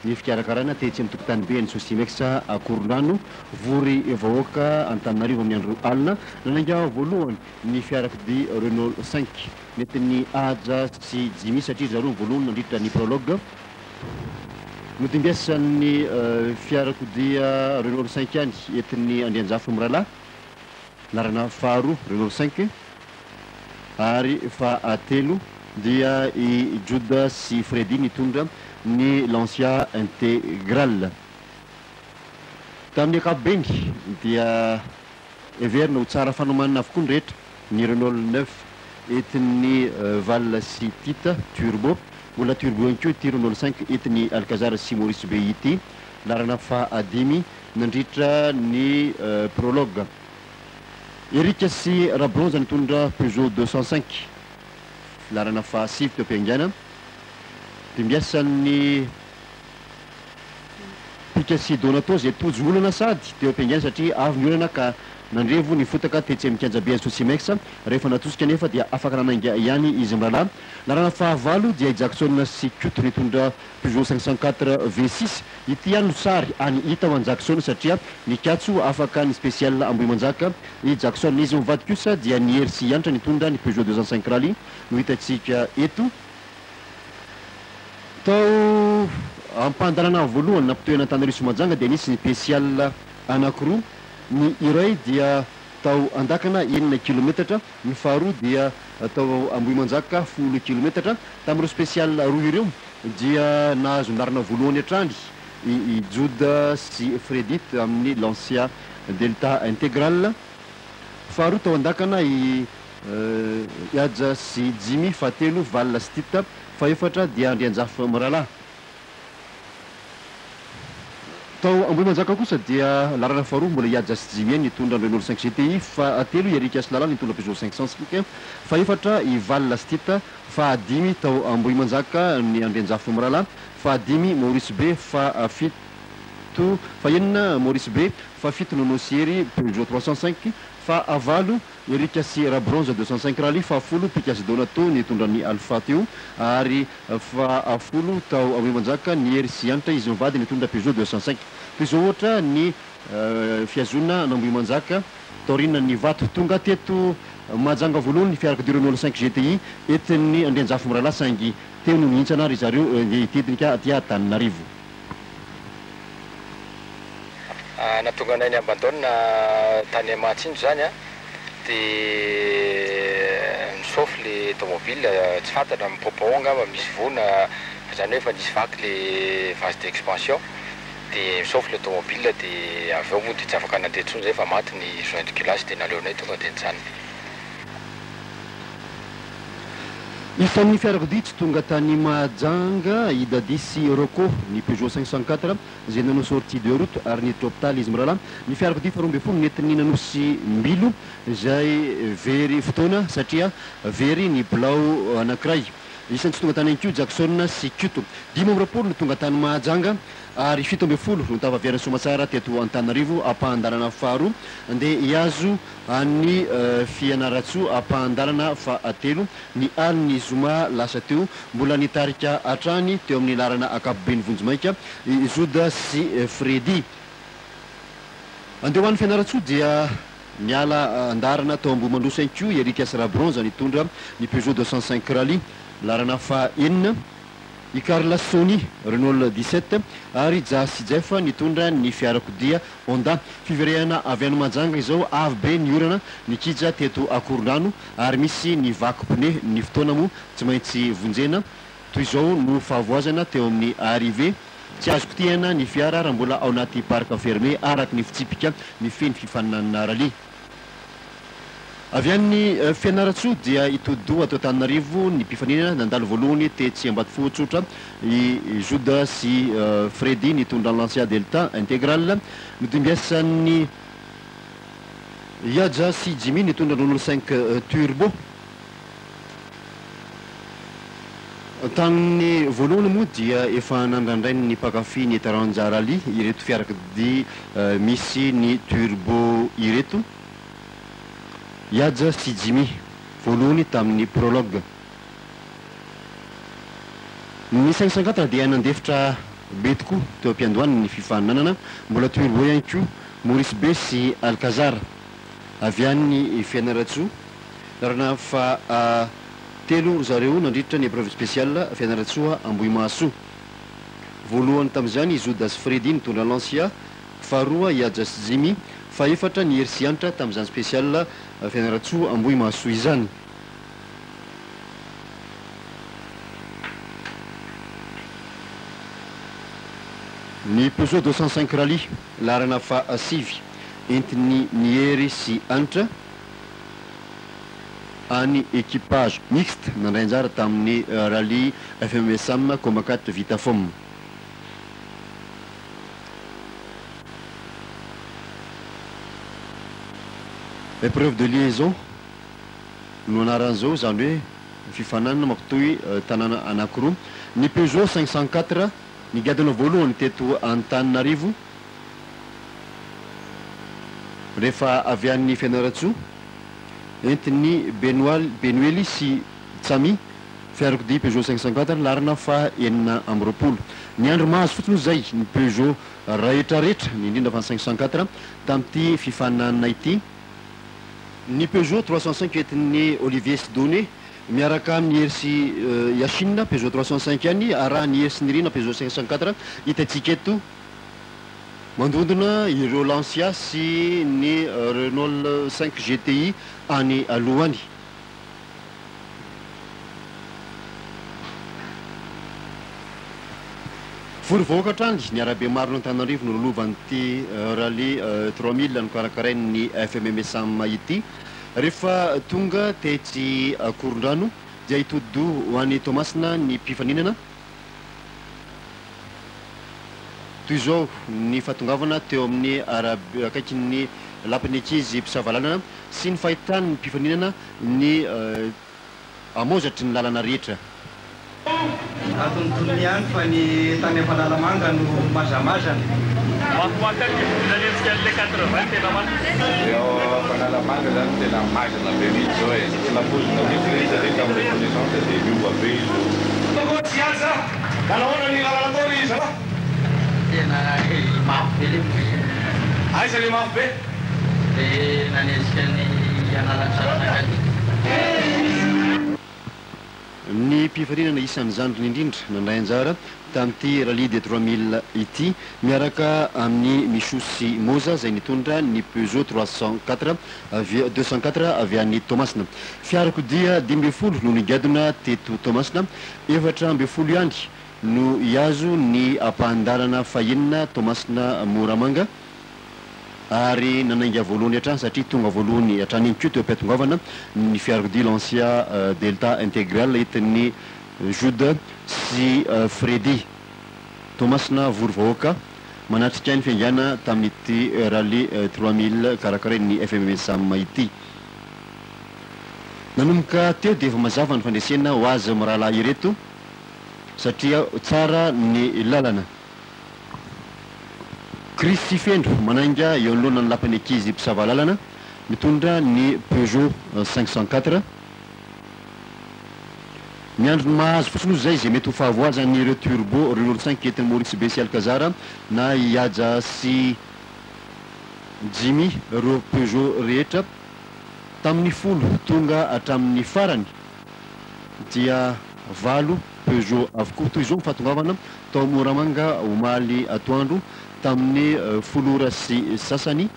ny fikarakarana tetsy amin'ny tokotany be ny Sosimex Akorondrano vory vahoaka Antananarivo amin'ny andro alina nananga voalohany ny fiarakodia Renault 5 nentin'ny aja sy jimy satria zareo voalohany nandritra ny prologue notimbiasan'ny fiarakodia Renault 5 any entin'ny Andianjafy Mirala larana faharoa Renault 5 ary fahatelo dia i Juda sy Freddy nitondra ny Lancia Intégrale tamin'ny ankapobeny dia everina ho tsara fanomanana avokoa ny rehetra ny Renault 9 entin'ny Val sy Tita turbo mbola turbo ihany koa ity Renault 5 entin'ny Alcazar sy Maurice Be ity larana fahadimy nandritra ny prologue Eric sy Rabronza nitondra Peugeot 205 larana fahasivy teo am-piangana timbiasan'ny pika sy Donato zay tojo olana sady teo am-piangana satria avy ny olana ka nandrevo ny fotaka tetsy amin'ny kianjabe Sosimex rehefa natosika nefa dia afaka nananga ihany izy mirala larana fahavalo dia Jackson sy Kuto nitondra Peugeot 504 V6 ity ihany no sary any hita ho any Jackson satria ny katso afaka ny spécial Ambohimanjaka i Jackson izy mivady kosa dia ny RC antra nitondra ny Peugeot 205 rally no hitantsika eto tao ampandarana voalohany nampitoerana Antananarivo sy Mahajanga dia nisy ny spécial anankiroa ny iray dia tao Andakana 1 kilometatra ny faharoa dia tao Ambohimanjaka 10 kilometatra tamin'ireo spécial roa ireo dia nahazo andarana voalohany hatrany i Juda sy Freddy amin'ny Lancia Delta Intégrale faharoa tao Andakana i Aja sy Jimmy fahatelo Val sy Tita faefatra dia Andianjafy Mirala tao Ambohimanjaka kosa dia larana faharoa mbola Iaja sy Jimmy nitondra Renault 5 GTI fahatelo Eric sy Lalana nitondra Peugeot 505 faefatra i Val sy Tita fahadimy tao Ambohimanjaka ny Andianjafy Mirala fahadimy Maurice Be fahafito fahenina Maurice Be fahafito Nonosieri Peugeot 305 fahavalo Eric sy Rabronza 205 rally fahafolo Pika sy Donato nitondra ny Alpha teo ary fahafolo tao Ambohimanjaka ny RC antra izy mivady nitondra Peugeot 205 Peugeot ohatra ny fiazona Ambohimanjaka taorina ny vato tonga teto Mahajanga voalohany ny fiarakodia Renault 5 GTI entin'ny Andianjafy Mirala saingy teo no nihintsana ry zareo tetika aty Antananarivo natonga anay ny abandona tany Mahatsinjo zany dia misaofy le tomobile tsy fantatra mipopaon angamba misy vona zany hoe efa nisy vaky le phase d'expansion dia misaofy le tomobile dia avy eo moa dia tsy afaka nandeha intsony zay fa maty ny joint de culasse dia naleonay tonga dia nijanona isan'ny fiarakodia tsy tonga tany Mahajanga i Dadi sy Rocco ny Peugeot 504 zay nanao sortie de route ary niditra hôpitaly izy mirala ny fiarakodia faharoa ambin'ny folo nentin'ny nanosy mbilo izay very fotoana satria very ny bilao anankiray isan'ny tsy tonga tany ihany koa Jackson sy Kuto 5 no tonga tany Mahajanga ary 17 no tavaviana Somatsara teto Antananarivo ampahandarana faharoa andeha hiazo any Fianaratsoa ampahandarana fahatelo ny aliny Zoma lasa teo mbola nitarika hatrany teo amin'ny larana ankapobeny Vonjimaika i Juda sy Freddy andeha ho an'ny Fianaratsoa dia niala andarana tao Ambohimandroso ihany koa Eric sy Rabronza nitondra ny Peugeot 205 rally larana fahaenina i Carla Sony Renault 17 ary Jasy Jeff nitondra ny fiarakodia Honda fiverehana avy any Mahajanga izao avy be ny orana nikija teto Akorondrano ary misy ny vaky pneu ny fotoana moa tsy maintsy vonjena toy izao no fahavoazana teo amin'ny arrivé tsy azoko tiana ny fiara raha mbola ao anaty parc fermé araky ny fitsipika ny feny fifaninana rally avy an'ny Fianaratsoa dia itodi-doha ato Antananarivo ny mpifaninana nandalo voalohany tetsy Ambatofoa tsotra i Juda sy Freddy nitondra Lancia Delta Intégrale notimbiasan'ny Iaja sy Jimmy nitondra Renault 5 turbo tamin'ny voalohany moa dia efa nandrandrainy ny mpakafy ny Taranja rally ireto fiarakodia misy ny turbo ireto Iaja sy Jimmy voalohany tamin'ny prologue ny 504 dia nandefitra be tokoa teo am-piandohany ny fifaninanana mbola turbo ihany koa Maurice be sy Alcazar avy any Fianarantsoa larana fa telo zareo nandritra ny épreuve spéciale Fianarantsoa Ambohimahasoa voalohany tamin'izany Zodas Fredy nitondra Lancia faharoa Iajas Jimmy fa efatra ny Hersy Antra tamin'izany spécial Fianarantsoa Ambohimahasoa izany. Ny Peugeot 205 Rally larana fa sivy entiny Niery sy Antra any équipage mixte nandray anjara tamin'ny rally FMSM Combat 4 Vitafom. Épreuve de liaison no anaran'izao zany hoe fifananana mampitohy tanàna anankiroa. Ny Peugeot 504 ny gadona voalohany teto Antananarivo rehefa avy an'ny Fianarantsoa entiny Benuely sy Tsami fiarakodia Peugeot 504 larana fa enina amby roapolo. Ny andro mahazo fotsiny zay ny Peugeot rehetrarehetra ny indrindra fa 504 tamin'ity fifananana ity. Ny Peugeot 305 entin'ny Olivier Sidonné miaraka amin'ny Hersy Yachine Peugeot 305 any arahany Hersy Nirina Peugeot 504 hitantsika eto mandondona ireo Lancia sy ny Renault 5 GTI any alohany. Fory vahoaka hatrany ny arabe maro n'Antananarivo no lolovan'ity rally 3000 no karakarain'ny FMMSM ity. Rehefa tonga tetsy Korondrano dia hitodido ho an'ny Tomasina ny mpifaninana toy izao ny fahatongavana teo amin'ny akaikin'ny lapan'ny ankizy mpisavalana sy ny fahitany ny mpifaninana ny amozatry ny lalana rehetra. Atontono ihany fa ny tany Ampandalamanga no mazamazana. Ampandalamanga zany tena mazana be mihitsy zao e. Tsy napozina mihitsy le izy reka amin'ny reconnaissance dia miova be izy. Tsy aza nanahoana ny lalana ataony izy va? Tena mafy be le. Aiza le mafy be? Dia nanesika ny analak'Sanakady. Ny mpifaninana isan'ny zandriny indrindra nandray anjara tamin'ity rally de 3000 ity miaraka amin'ny Michou Moza zay nitondra ny Peugeot 204 avy an'ny Tomasina. Fiarakodia 10 no nigadona teto Tomasina, 4 ihany no iazo ny ampahandalana fahenina Tomasina Moramanga ary nanainga voalohany hatrany satria tonga voalohany hatrany iny koa teo am-piatongavana ny fiarakodia Lancia Delta Intégral entin'ny Jude sy Fredy. Tomasina vory vahoaka manatrika ny fiangana tamin'ity rally 3000 karakarain'ny FMSM ity. Nanomboka teo dia efa mazava ny fandresena ho azy mirahalahy ireto satria tsara ny lalana. Christy Fendro manainga eo anoloana ny lapan'ny ankizy mpisavalalana mitondra ny Peugeot 504. Ny andro mahazo fotsiny zay zay mety ho fahavoazany ireo turbo Renault 5 entin'ny Maurice be sy Alcazar na Iaja sy Jimmy ireo Peugeot rehetra tamin'ny folo tonga hatramin'ny farany dia 8 Peugeot avokoa. Toy izao mifahatongavana tao Moramanga omaly atoandro tamin'ny folora sy sasany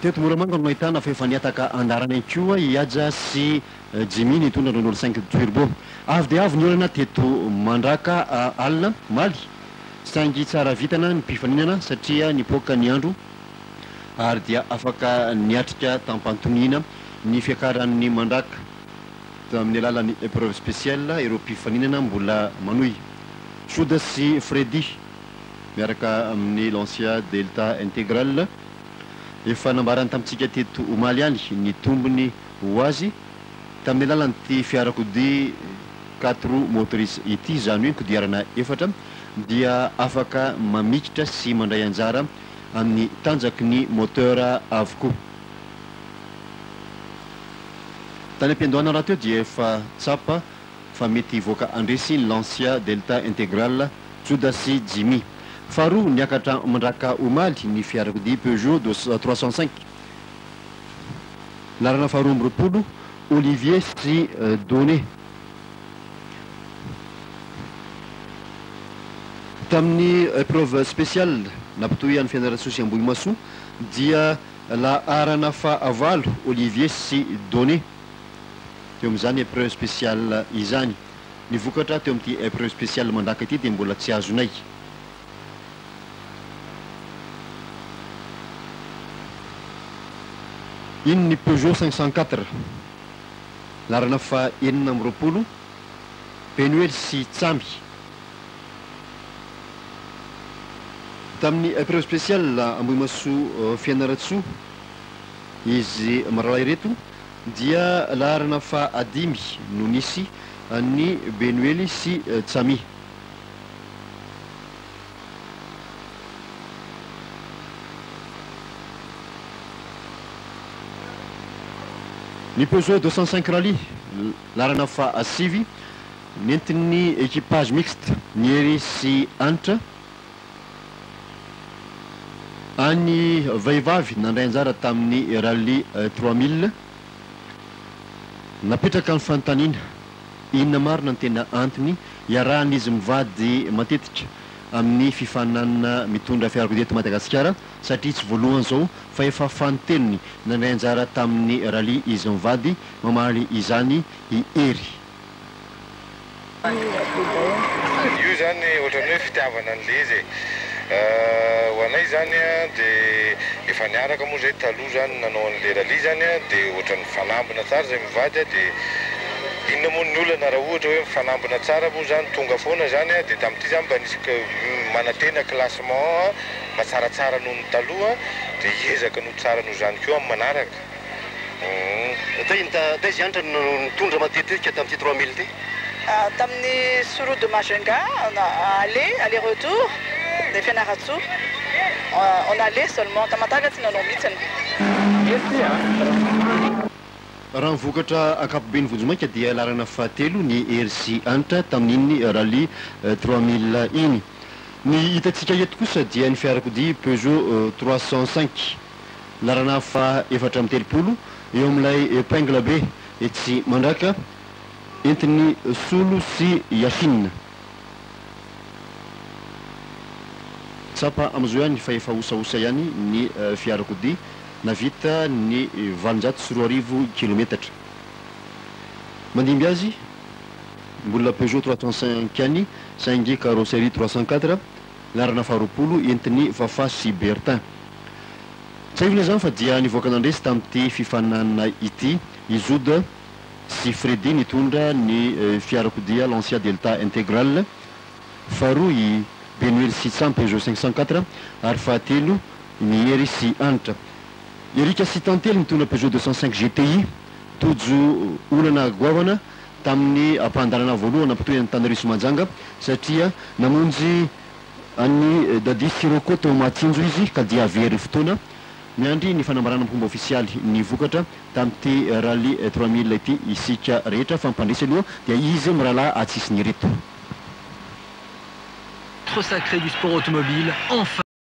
teto Moramanga no ahitana fa efa niataka andarana koa Iaja sy Jimmy nitondra Renault 5 turbo. Avy dia avy ny olana teto mandraka alina maly sangy tsara vitana ny mpifaninana satria nipoaka ny andro ary dia afaka niatrika tampantonina ny fiakaran'ny mandraka tamin'ny alalan'ny épreuve spéciale ireo mpifaninana mbola manohy. Jude sy Fredy miaraka amin'ny Lancia Delta Intégral efa nambarany tamintsika teto omaly ihany ny tombony ho azy tamin'ny alalan'ity fiarakodia 4 motrice ity zany hoe kodiarana efatra dia afaka mamikitra sy mandray anjara amin'ny tanjaky ny moteur avokoa. Tany am-piandohana raha teo dia efa tsapa fa mety hivoaka andresy Lancia Delta Intégral Tsodasy Jimmy. Faharoa niakatra mandraka omaly ny fiarakodia Peugeot 305. Larana faharoa amby roapolo Olivier sy Donné. Tamin'ny épreuve spéciale nampitohy an'ny fianarantsoa sy Ambohimasoa dia laharana fahavalo Olivier sy Donné. Teo amin'izany épreuve spéciale izany. Nivokatra teo amin'ity épreuve spéciale mandraka ity dia mbola tsy azonay. Iny ny Peugeot 504 larana fa enina amby roapolo Penuel sy Tsamby. Tamin'ny épreuve spéciale Ambohimasoa Fianaratsoa izy maralay reto dia laharana fa adimy no nisy ny Benuely sy Tsamy. Ny Peugeot 205 rally larana fa sivy nentin'ny équipage mixte Niery sy Anitra. Any vehivavy nandray anjara tamin'ny rally 3000 napetraka ny fanontaniana inona marina ny tena antony iarahan'izy mivady matetika amin'ny fifananana mitondra fiarakodia eto Madagasikara satria tsy voalohany zao fa efa fanotenony nandray anjara tamin'ny rally izy mivady mamaly izany i Hery. Io zany ohatrany hoe fitiavana an'le izy ho anay zany dia efa niaraka moa zay taloha zany nanao an'le rally zany dia ohatrany fanambina tsara zay mivady dia inona moa ny olana raha ohatra hoe mifanambina tsara moa zany tonga foana zany dia tamin'ity zany mba nisy manantena classement mba tsaratsara noho ny taloha dia hiezaka no tsara noho zany koa amin'ny manaraka. Taizy Anitra no nitondra matetika tamin'ity 3000 ity? Tamin'ny Soroute de Majunga, on a aller-retour des Fianaratsoa. On allait seulement, Tamatagati nanao mitsiny. Raha nivokatra ankapobeny Vojomaika dia larana fahatelo ny Hery sy Anitra tamin'iny rally 3000 iny. Ny hitantsika eto kosa dia ny fiarakodia Peugeot 305 larana fa efatra amby telopolo eo amin'ilay épingle be etsy mandraka entiny Solo sy Yachine. Tsapa amizao ihany fa efa osaosa ihany ny fiarakodia navita ny 240 kilometatra. Mandimby azy mbola Peugeot 305 any saingy carrosserie 304 larana faharoapolo entiny Fafa sy Bertin. Tsy aivina zany fa dia nivoaka nandresy tamin'ity fifananana ity Izoda sy Freddy nitondra ny fiarakodia Lancia Delta Intégral. Faharoa i Benuel sy Tsamy Peugeot 504 ary fahatelo ny Hery sy Anitra. Erika sy Tantely nitondra Peugeot 205 GTI tojo olana goavana tamin'ny ampandarana voalohany nampitohy ny Tanariso Manjanga satria namonjy any Dadi Siroko teo Matsinjo izy ka dia very fotoana miandry ny fanambarana fomba ofisialy ny vokatra tamin'ity rally 3000 ity isika rehetra fampandresy aloha dia izy mirahalahy atsisy ny reto. Sacré du sport automobile, enfin.